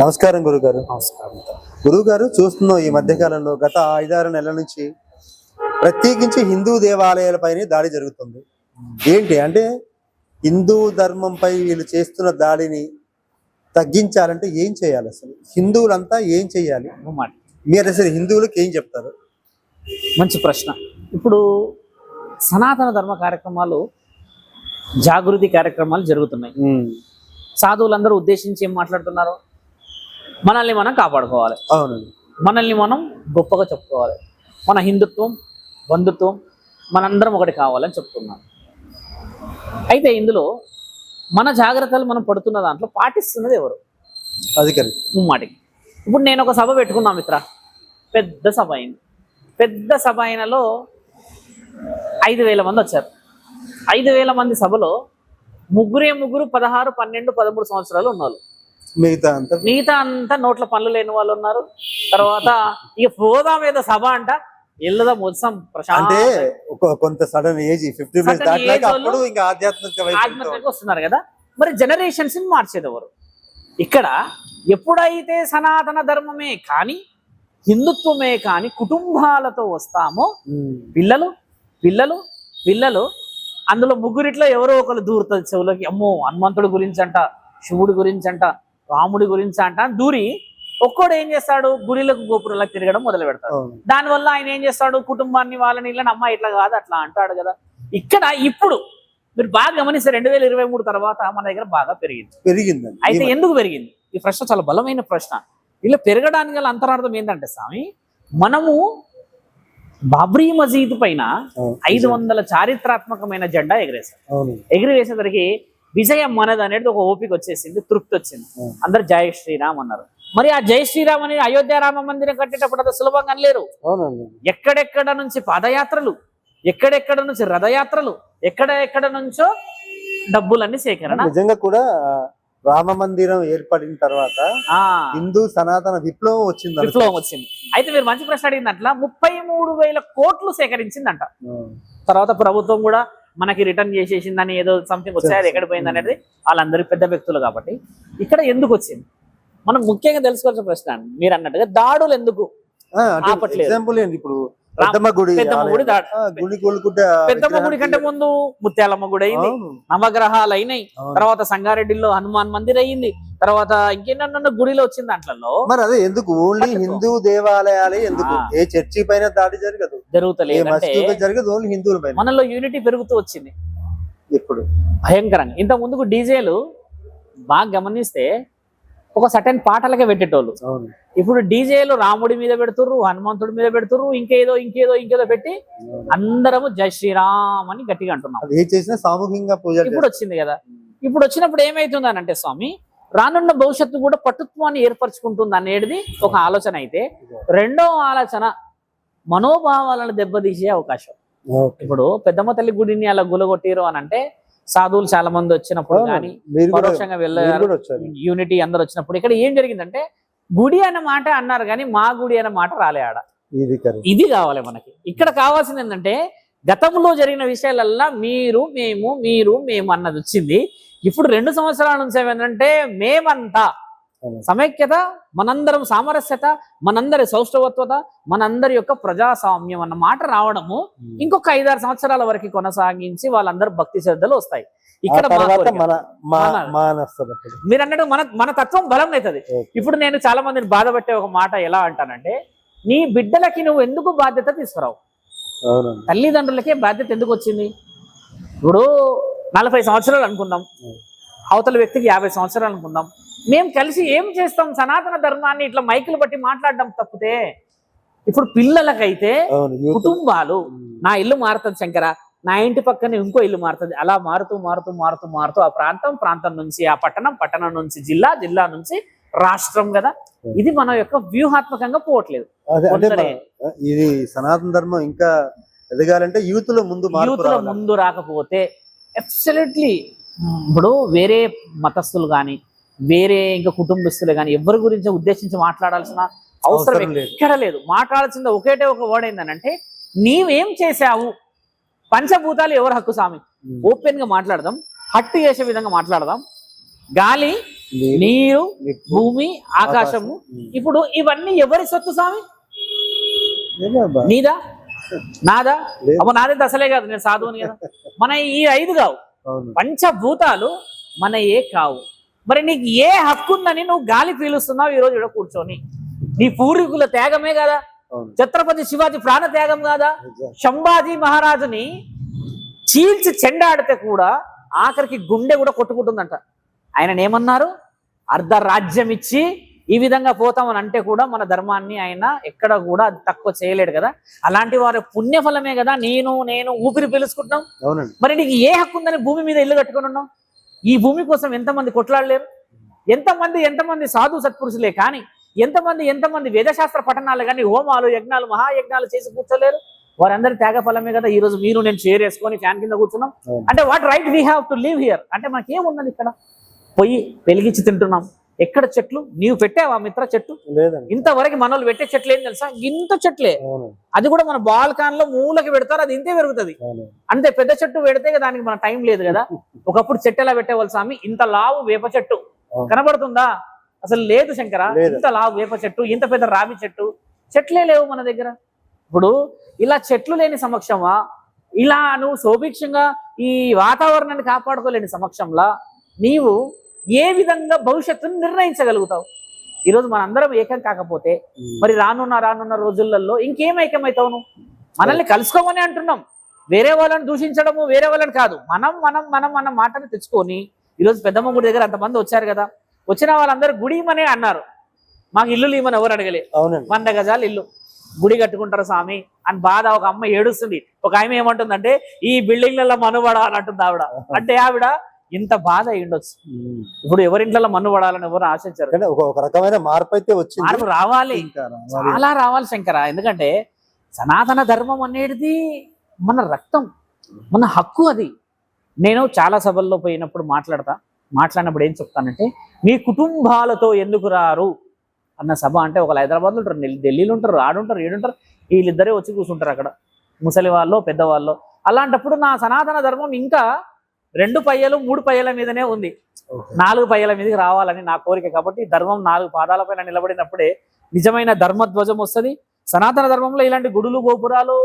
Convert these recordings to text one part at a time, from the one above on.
నమస్కారం గురుగారు. నమస్కారం. గురుగారు, చూస్తున్నాం ఈ మధ్యకాలంలో గత 5-6 నెలల నుంచి ప్రత్యేకించి హిందూ దేవాలయాలపైనే దాడి జరుగుతుంది. ఏంటి అంటే హిందూ ధర్మంపై వీళ్ళు చేస్తున్న దాడిని తగ్గించాలంటే ఏం చేయాలి? అసలు హిందువులంతా ఏం చేయాలి? మీరు అసలు హిందువులకు ఏం చెప్తారు? మంచి ప్రశ్న. ఇప్పుడు సనాతన ధర్మ కార్యక్రమాలు, జాగృతి కార్యక్రమాలు జరుగుతున్నాయి. సాధువులందరూ ఉద్దేశించి ఏం మాట్లాడుతున్నారు? మనల్ని మనం కాపాడుకోవాలి, అవునండి, మనల్ని మనం గొప్పగా చెప్పుకోవాలి, మన హిందుత్వం, బంధుత్వం మనందరం ఒకటి కావాలని చెప్తున్నాం. అయితే ఇందులో మన జాగ్రత్తలు మనం పడుతున్న దాంట్లో పాటిస్తున్నది ఎవరు? అధికారి ముమ్మాటికి. ఇప్పుడు నేను ఒక సభ పెట్టుకున్నా మిత్ర, పెద్ద సభ అయింది. పెద్ద సభ అయినలో 5,000 మంది వచ్చారు. 5,000 మంది సభలో ముగ్గురు 16, 12, 13 సంవత్సరాలు ఉన్నవాళ్ళు. మిగతా అంతా నోట్ల పనులు లేని వాళ్ళు ఉన్నారు. తర్వాత ఇక పోదాం మీద సభ అంట ఎల్లుదా మొత్తం అంటే కొంత సడన్ ఏజ్ 50 ఆధ్యాత్మిక వస్తున్నారు కదా. మరి జనరేషన్స్ ని ఎవరు? ఇక్కడ ఎప్పుడైతే సనాతన ధర్మమే కానీ హిందుత్వమే కానీ కుటుంబాలతో వస్తామో పిల్లలు పిల్లలు పిల్లలు అందులో ముగ్గురిట్లో ఎవరో ఒకరు దూరుతుంది చెవులకి. అమ్మో, హనుమంతుడి గురించి అంట, శివుడి గురించి అంట, రాముడి గురించి అంట దూరి ఒక్కడు ఏం చేస్తాడు? గుడిలకు గోపురాలకు తిరగడం మొదలు పెడతాడు. దానివల్ల ఆయన ఏం చేస్తాడు? కుటుంబాన్ని వాళ్ళని ఇళ్ళని అమ్మ ఇట్లా కాదు అట్లా అంటాడు కదా. ఇక్కడ ఇప్పుడు మీరు బాగా గమనిస్తే 2023 తర్వాత మన దగ్గర బాగా పెరిగింది. అయితే ఎందుకు పెరిగింది? ఈ ప్రశ్న చాలా బలమైన ప్రశ్న. ఇలా పెరగడానికి గల అంతరార్థం ఏంటంటే స్వామి, మనము బాబ్రీ మసీద్ పైన 500 చారిత్రాత్మకమైన జెండా ఎగిరివేసేసరికి విజయం మనది అనేది ఒక ఓపిక వచ్చేసింది, తృప్తి వచ్చింది. అందరు జై శ్రీరామ్ అన్నారు. మరి ఆ జై శ్రీరామ్ అని అయోధ్య రామ మందిరం కట్టేటప్పుడు అది సులభంగా లేరు. ఎక్కడెక్కడ నుంచి పాదయాత్రలు, ఎక్కడెక్కడ నుంచి రథయాత్రలు, ఎక్కడ నుంచో డబ్బులన్నీ సేకరణ. నిజంగా కూడా రామ మందిరం ఏర్పడిన తర్వాత హిందూ సనాతన విప్లవం వచ్చింది. అయితే మీరు మంచి ప్రశ్న అడిగిందంట. 33,000 కోట్లు సేకరించిందంట. తర్వాత ప్రభుత్వం కూడా మనకి రిటర్న్ చేసేసిందని ఏదో సంథింగ్ వచ్చాయి, ఎక్కడ పోయింది అనేది వాళ్ళందరికీ పెద్ద వ్యక్తులు కాబట్టి. ఇక్కడ ఎందుకు వచ్చింది మనం ముఖ్యంగా తెలుసుకోవాల్సిన ప్రశ్న. మీరు అన్నట్టుగా దాడులు ఎందుకు ఆపట్లేదు? ఇప్పుడు పెద్దమ్మ గుడి కంటే ముందు ముత్యాలమ్మ గుడి అయింది, నవగ్రహాలు అయినాయి, తర్వాత సంగారెడ్డిలో హనుమాన్ మందిర్ అయింది, తర్వాత ఇంకేనన్న గుడిలో వచ్చింది. దాంట్లో మరి అదే ఎందుకు ఓన్లీ హిందూ దేవాలయాలే ఎందుకు? ఏ చర్చి పైన దాడి జరగదు, ఓన్లీ హిందువుల పైన. మనలో యూనిటీ పెరుగుతూ వచ్చింది ఇప్పుడు భయంకరంగా. ఇంత ముందుకు డీజేలు బాగా గమనిస్తే ఒక సర్టెన్ పాటలకే పెట్టేటోళ్ళు. ఇప్పుడు డీజేలు రాముడి మీద పెడుతుర్రు, హనుమంతుడి మీద పెడుతుర్రు, ఇంకేదో పెట్టి అందరము జై శ్రీరామ్ అని గట్టిగా అంటున్నాం. సామూహికంగా పూజ ఇప్పుడు వచ్చింది కదా. ఇప్పుడు వచ్చినప్పుడు ఏమైతుందని అంటే స్వామి, రానున్న భవిష్యత్తు కూడా పట్టుత్వాన్ని ఏర్పరచుకుంటుంది అనేది ఒక ఆలోచన. అయితే రెండో ఆలోచన మనోభావాలను దెబ్బతీసే అవకాశం. ఇప్పుడు పెద్దమ్మ తల్లి గుడిని అలా గులగొట్టిరు అని అంటే సాధువులు చాలా మంది వచ్చినప్పుడు కానీ పరోక్షంగా వెళ్ళారు, యూనిటీ అందరు వచ్చినప్పుడు ఇక్కడ ఏం జరిగిందంటే గుడి అన్న మాట అన్నారు కానీ మా గుడి అన్న మాట రాలే ఆడ. ఇది కావాలి మనకి. ఇక్కడ కావాల్సింది ఏంటంటే గతంలో జరిగిన విషయాలల్లా మీరు మేము అన్నది వచ్చింది. ఇప్పుడు 2 సంవత్సరాల నుంచి ఏమైందంటే మేమంతా సమైక్యత, మనందరం సామరస్యత, మనందరి సౌష్ఠవత్వత, మనందరి యొక్క ప్రజాస్వామ్యం అన్న మాట రావడము ఇంకొక 5-6 సంవత్సరాల వరకు కొనసాగించి వాళ్ళందరూ భక్తి శ్రద్ధలు వస్తాయి. ఇక్కడ మీరు అన్నట్టు మన తత్వం బలం అవుతుంది. ఇప్పుడు నేను చాలా మందిని బాధపట్టే ఒక మాట ఎలా అంటానంటే, నీ బిడ్డలకి నువ్వు ఎందుకు బాధ్యత తీసుకురావు? తల్లిదండ్రులకే బాధ్యత ఎందుకు వచ్చింది? ఇప్పుడు 40 సంవత్సరాలు అనుకుందాం, అవతల వ్యక్తికి 50 సంవత్సరాలు అనుకుందాం. మేము కలిసి ఏం చేస్తాం? సనాతన ధర్మాన్ని ఇట్లా మైకులు బట్టి మాట్లాడడం తప్పితే. ఇప్పుడు పిల్లలకైతే కుటుంబాలు, నా ఇల్లు మారుతుంది శంకర, నా ఇంటి పక్కనే ఇంకో ఇల్లు మారుతుంది, అలా మారుతూ ఆ ప్రాంతం నుంచి ఆ పట్టణం నుంచి జిల్లా నుంచి రాష్ట్రం కదా. ఇది మన యొక్క వ్యూహాత్మకంగా పోవట్లేదు. ఇది సనాతన ధర్మం ఇంకా ఎదగాలంటే యూత్ లో ముందు రాకపోతే అబ్సల్యూట్లీ ఇప్పుడు వేరే మతస్థులు కానీ వేరే ఇంకా కుటుంబస్తులు కానీ ఎవరి గురించి ఉద్దేశించి మాట్లాడాల్సిన అవసరం ఎక్కడ లేదు. మాట్లాడాల్సింది ఒకటే ఒక వర్డ్ ఏంటంటే నీవేం చేశావు. పంచభూతాలు ఎవరు హక్కు స్వామి? ఓపెన్ గా మాట్లాడదాం, హట్టు చేసే విధంగా మాట్లాడదాం. గాలి నీరు, నిప్పు, భూమి, ఆకాశము. ఇప్పుడు ఇవన్నీ ఎవరి సొత్తు స్వామి? ఏమో అబ్బా. నీదా, నాదా? లేదు. అమ్మ నాదైతే అసలే కాదు, నేను సాధువుని కదా. మన ఈ 5 కావు, అవును. పంచభూతాలు మన ఏ కావు. మరి నీకు ఏ హక్కు ఉందని నువ్వు గాలి పీలుస్తున్నావు ఈరోజు ఇక్కడ కూర్చొని? నీ పూర్వీకుల త్యాగమే కదా. అవును. ఛత్రపతి శివాజీ ప్రాణ త్యాగం కాదా? నిజం. శంభాజీ మహారాజుని చీల్చి చెండాడితే కూడా ఆఖరికి గుండె కూడా కొట్టుకుంటుందంట. ఆయన ఏమన్నారు? అర్ధ రాజ్యం ఇచ్చి ఈ విధంగా పోతామని అంటే కూడా మన ధర్మాన్ని ఆయన ఎక్కడ కూడా తక్కువ చేయలేడు కదా. అలాంటి వారి పుణ్యఫలమే కదా నేను ఊపిరి పీలుసుకుంటున్నాం. అవునండి. మరి నీకు ఏ హక్కు ఉందని భూమి మీద ఇల్లు కట్టుకుని ఉన్నావు? ఈ భూమి కోసం ఎంతమంది కొట్లాడలేరు? ఎంతమంది సాధు సత్పురుషులే కానీ ఎంతమంది వేదశాస్త్ర పఠనాలు కానీ హోమాలు, యజ్ఞాలు, మహాయజ్ఞాలు చేసి కూర్చోలేరు? వారందరి త్యాగ ఫలమే కదా ఈరోజు మీరు నేను షేర్ చేసుకొని ఫ్యాన్ కింద కూర్చున్నాం. అంటే what right we have to live here? అంటే మనకేముందని ఇక్కడ పొయ్యి వెలిగించి తింటున్నాం. ఎక్కడ చెట్లు? నీవు పెట్టావా మిత్ర చెట్టు? లేదండి. ఇంతవరకు మనోళ్ళు పెట్టే చెట్లు ఏం తెలుసా? ఇంత చెట్లే. అవునండి. అది కూడా మన బాల్కాన్ లో మూలకి పెడతారు, అది ఇంతే పెరుగుతుంది. అవునండి. అంతే. పెద్ద చెట్టు పెడితే దానికి మన టైం లేదు కదా. ఒకప్పుడు చెట్టు ఎలా పెట్టేవాళ్ళు స్వామి? ఇంత లావు వేప చెట్టు కనబడుతుందా? అసలు లేదు శంకర. ఇంత లావు వేప చెట్టు, ఇంత పెద్ద రావి చెట్టు, చెట్లే లేవు మన దగ్గర. ఇప్పుడు ఇలా చెట్లు లేని సమక్షమా, ఇలా నువ్వు శోభిక్షంగా ఈ వాతావరణాన్ని కాపాడుకోలేని సమక్షంలో నీవు ఏ విధంగా భవిష్యత్తును నిర్ణయించగలుగుతావు? ఈరోజు మనందరం ఏకం కాకపోతే మరి రానున్న రోజులలో ఇంకేం ఏకమవుతావు నువ్వు? మనల్ని కలుసుకోమని అంటున్నాం. వేరే వాళ్ళని దూషించడము, వేరే వాళ్ళని కాదు, మనం అన్న మాటను తెచ్చుకొని ఈరోజు పెద్దమ్మ గుడి దగ్గర అంతమంది వచ్చారు కదా. వచ్చిన వాళ్ళందరూ గుడి ఇమ్మనే అన్నారు. మాకు ఇల్లు ఇమ్మని ఎవరు అడగలే. 100 గజాలు ఇల్లు గుడి కట్టుకుంటారు స్వామి అని బాధ. ఒక అమ్మ ఏడుస్తుంది. ఒక ఆమె ఏమంటుందంటే ఈ బిల్డింగ్లలో మనుబడ అని అంటుంది ఆవిడ. అంటే ఆవిడ ఇంత బాధ అయ్యుండొచ్చు. ఇప్పుడు ఎవరింట్లో మన్ను పడాలని ఎవరు ఆశించారు. ఒక రకమైన మార్పు అయితే వచ్చింది. మార్పు రావాలి, చాలా రావాలి శంకర. ఎందుకంటే సనాతన ధర్మం అనేది మన రక్తం, మన హక్కు. అది నేను చాలా సభల్లో పోయినప్పుడు మాట్లాడినప్పుడు ఏం చెప్తానంటే, మీ కుటుంబాలతో ఎందుకు రారు అన్న సభ. అంటే ఒకళ్ళు హైదరాబాద్లో ఉంటారు, ఢిల్లీలో ఉంటారు, ఆడుంటారు, ఏడుంటారు, వీళ్ళిద్దరే వచ్చి కూర్చుంటారు అక్కడ, ముసలి వాళ్ళు పెద్దవాళ్ళు. అలాంటప్పుడు నా సనాతన ధర్మం ఇంకా 2 పయ్యలు 3 పయ్యల మీదనే ఉంది. 4 పయ్యల మీదకి రావాలని నా కోరిక. కాబట్టి ధర్మం 4 పాదాలపైన నిలబడినప్పుడే నిజమైన ధర్మధ్వజం వస్తుంది. సనాతన ధర్మంలో ఇలాంటి గుడులు గోపురాలు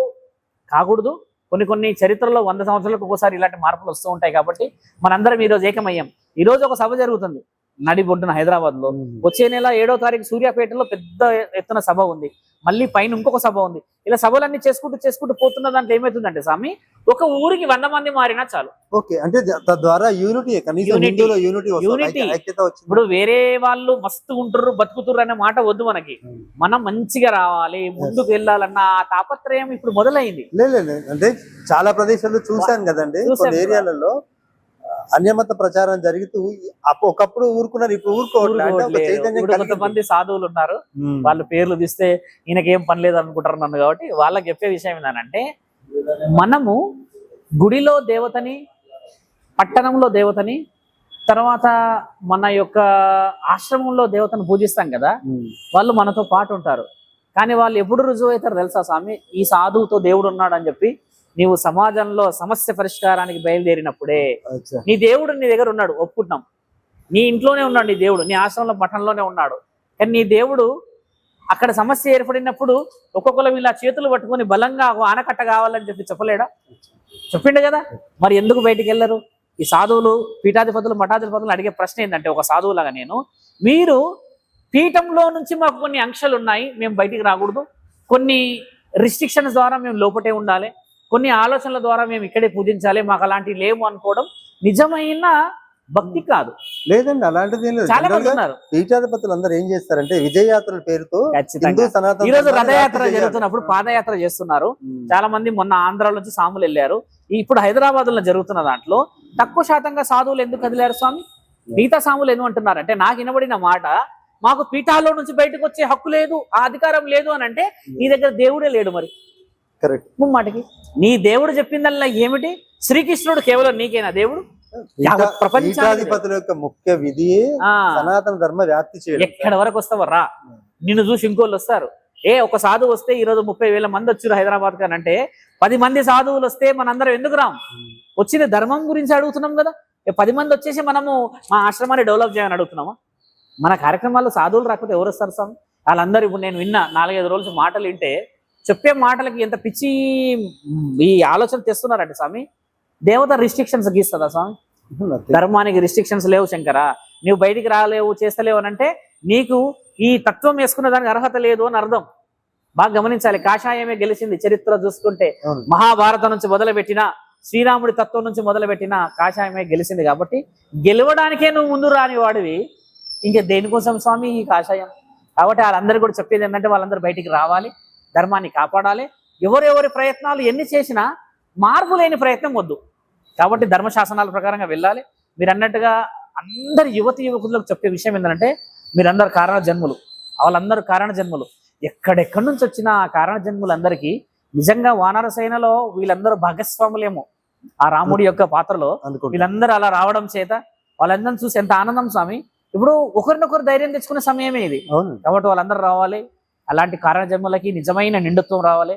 కాకూడదు. కొన్ని చరిత్రలో 100 సంవత్సరాలకు ఒకసారి ఇలాంటి మార్పులు వస్తూ ఉంటాయి. కాబట్టి మనందరం ఈరోజు ఏకమయ్యాం. ఈరోజు ఒక సభ జరుగుతుంది నడిబొడ్డున హైదరాబాద్ లో. వచ్చే నెల 7వ తారీఖు సూర్యాపేటలో పెద్ద ఎత్తున సభ ఉంది. మళ్ళీ పైన ఇంకొక సభ ఉంది. ఇలా సభలన్నీ చేసుకుంటూ పోతున్న దాంట్లో ఏమవుతుందంటే స్వామి, ఒక ఊరికి 100 మంది మారినా చాలు. ఓకే, అంటే తద్వారా యూనిటీ. ఇప్పుడు వేరే వాళ్ళు మస్తు ఉంటారు, బతుకుతుర్రు అనే మాట వద్దు మనకి. మనం మంచిగా రావాలి, ముందుకు వెళ్ళాలన్న తాపత్రయం ఇప్పుడు మొదలైంది. లేదు, అంటే చాలా ప్రదేశాల్లో చూసాను కదండి, కొన్ని ఏరియాలలో అన్యమత ప్రచారం జరుగుతూ ఒకప్పుడు ఊరుకున్నారు, ఇప్పుడు ఊరుకోవట్లేదు. కొంతమంది సాధువులు ఉన్నారు, వాళ్ళ పేర్లు తీస్తే ఈయనకేం పని లేదు అనుకుంటారు నన్ను. కాబట్టి వాళ్ళకి చెప్పే విషయం ఏంటంటే, మనము గుడిలో దేవతని, పట్టణంలో దేవతని, తర్వాత మన యొక్క ఆశ్రమంలో దేవతను పూజిస్తాం కదా. వాళ్ళు మనతో పాటు ఉంటారు. కానీ వాళ్ళు ఎప్పుడు రుజువు అవుతారు తెలుసా స్వామి? ఈ సాధువుతో దేవుడు ఉన్నాడు అని చెప్పి నీవు సమాజంలో సమస్య పరిష్కారానికి బయలుదేరినప్పుడే. నీ దేవుడు నీ దగ్గర ఉన్నాడు, ఒప్పుకుంటున్నాం. నీ ఇంట్లోనే ఉన్నాడు నీ దేవుడు, నీ ఆశ్రమంలో పట్టణంలోనే ఉన్నాడు. కానీ నీ దేవుడు అక్కడ సమస్య ఏర్పడినప్పుడు ఒక్కొక్కరు ఇలా చేతులు పట్టుకొని బలంగా ఆనకట్ట కావాలని చెప్పి చెప్పలేడా? చెప్పిండు కదా. మరి ఎందుకు బయటికి వెళ్ళరు ఈ సాధువులు? పీఠాధిపతులు, మఠాధిపతులు అడిగే ప్రశ్న ఏంటంటే, ఒక సాధువులాగా మీరు పీఠంలో నుంచి మాకు కొన్ని ఆంక్షలు ఉన్నాయి, మేము బయటికి రాకూడదు, కొన్ని రిస్ట్రిక్షన్స్ ద్వారా మేము లోపటే ఉండాలి, కొన్ని ఆలోచనల ద్వారా మేము ఇక్కడే పూజించాలి, మాకు అలాంటివి లేవు అనుకోవడం నిజమైన భక్తి కాదు. లేదండి, అలాంటిది చాలా మంది ఉన్నారు. పీఠాధిపతులు అందరూ ఏం చేస్తారంటే విజయయాత్రల పేరుతో ఈ రోజు రథయాత్ర జరుగుతున్నప్పుడు పాదయాత్ర చేస్తున్నారు చాలా మంది. మొన్న ఆంధ్రాలో నుంచి సాములు వెళ్ళారు. ఇప్పుడు హైదరాబాద్ లో జరుగుతున్న దాంట్లో తక్కువ శాతంగా సాధువులు ఎందుకు కదిలారు స్వామి? మిగతా సాములు ఎందుకు అంటున్నారు అంటే, నాకు వినబడిన మాట, మాకు పీఠాల్లో నుంచి బయటకు వచ్చే హక్కు లేదు, ఆ అధికారం లేదు అని అంటే, నీ దగ్గర దేవుడే లేడు. మరి కరెక్ట్ ముమ్మాటికి నీ దేవుడు చెప్పిందల్లా ఏమిటి? శ్రీకృష్ణుడు కేవలం నీకేనా దేవుడు? పీఠాధిపతుల యొక్క ముఖ్య విధి సనాతన ధర్మ వ్యాప్తి చేయడం. ఎక్కడ వరకు వస్తావో రా, నిన్ను చూసి ఇంకోళ్ళు వస్తారు. ఒక సాధువు వస్తే ఈరోజు 30,000 మంది వచ్చారు హైదరాబాద్ కానంటే 10 మంది సాధువులు వస్తే మనందరం ఎందుకు రాం? వచ్చిన ధర్మం గురించి అడుగుతున్నాం కదా. 10 మంది వచ్చేసి మనము మా ఆశ్రమాన్ని డెవలప్ చేయని అడుగుతున్నామా? మన కార్యక్రమాల్లో సాధువులు రాకపోతే ఎవరు వస్తారు స్వామి? వాళ్ళందరూ ఇప్పుడు నేను విన్నా 4-5 రోజులు మాటలు వింటే చెప్పే మాటలకి ఎంత పిచ్చి ఈ ఆలోచన తెస్తున్నారంటే స్వామి. దేవత రిస్ట్రిక్షన్స్ గీస్తుందా స్వామి? ధర్మానికి రిస్ట్రిక్షన్స్ లేవు శంకరా. నువ్వు బయటికి రాలేవు చేస్తలేవు అని అంటే నీకు ఈ తత్వం వేసుకున్న దానికి అర్హత లేదు అని అర్థం. బాగా గమనించాలి. కాషాయమే గెలిచింది చరిత్ర చూసుకుంటే. మహాభారతం నుంచి మొదలుపెట్టిన, శ్రీరాముడి తత్వం నుంచి మొదలుపెట్టిన కాషాయమే గెలిచింది. కాబట్టి గెలవడానికే నువ్వు ముందు రాని వాడివి, ఇంకా దేనికోసం స్వామి ఈ కాషాయం? కాబట్టి వాళ్ళందరూ కూడా చెప్పేది ఏంటంటే వాళ్ళందరూ బయటికి రావాలి, ధర్మాన్ని కాపాడాలి. ఎవరెవరి ప్రయత్నాలు ఎన్ని చేసినా మార్పు లేని ప్రయత్నం వద్దు. కాబట్టి ధర్మశాసనాల ప్రకారంగా వెళ్ళాలి. మీరు అన్నట్టుగా అందరి యువతి యువకులకు చెప్పే విషయం ఏంటంటే మీరందరూ కారణ జన్ములు, వాళ్ళందరూ కారణ జన్ములు. ఎక్కడెక్కడి నుంచి వచ్చిన ఆ కారణ జన్ములందరికీ నిజంగా వానర సేనలో వీళ్ళందరూ భాగస్వాములేమో ఆ రాముడి యొక్క పాత్రలో. వీళ్ళందరూ అలా రావడం చేత వాళ్ళందరిని చూసి ఎంత ఆనందం స్వామి. ఇప్పుడు ఒకరినొకరు ధైర్యం తెచ్చుకునే సమయమే ఇది. కాబట్టి వాళ్ళందరూ రావాలి. అలాంటి కారణ జన్ములకి నిజమైన నిండుత్వం రావాలి.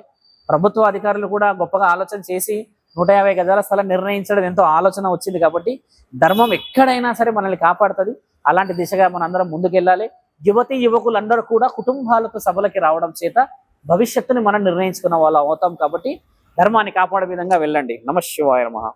ప్రభుత్వ అధికారులు కూడా గొప్పగా ఆలోచన చేసి 150 గజాల స్థలం నిర్ణయించడం ఎంతో ఆలోచన వచ్చింది. కాబట్టి ధర్మం ఎక్కడైనా సరే మనల్ని కాపాడుతుంది. అలాంటి దిశగా మనందరం ముందుకెళ్ళాలి. యువతి యువకులందరూ కూడా కుటుంబాలతో సభలకి రావడం చేత భవిష్యత్తుని మనం నిర్ణయించుకున్న వాళ్ళు అవుతాం. కాబట్టి ధర్మాన్ని కాపాడే విధంగా వెళ్ళండి. నమః శివాయ నమః.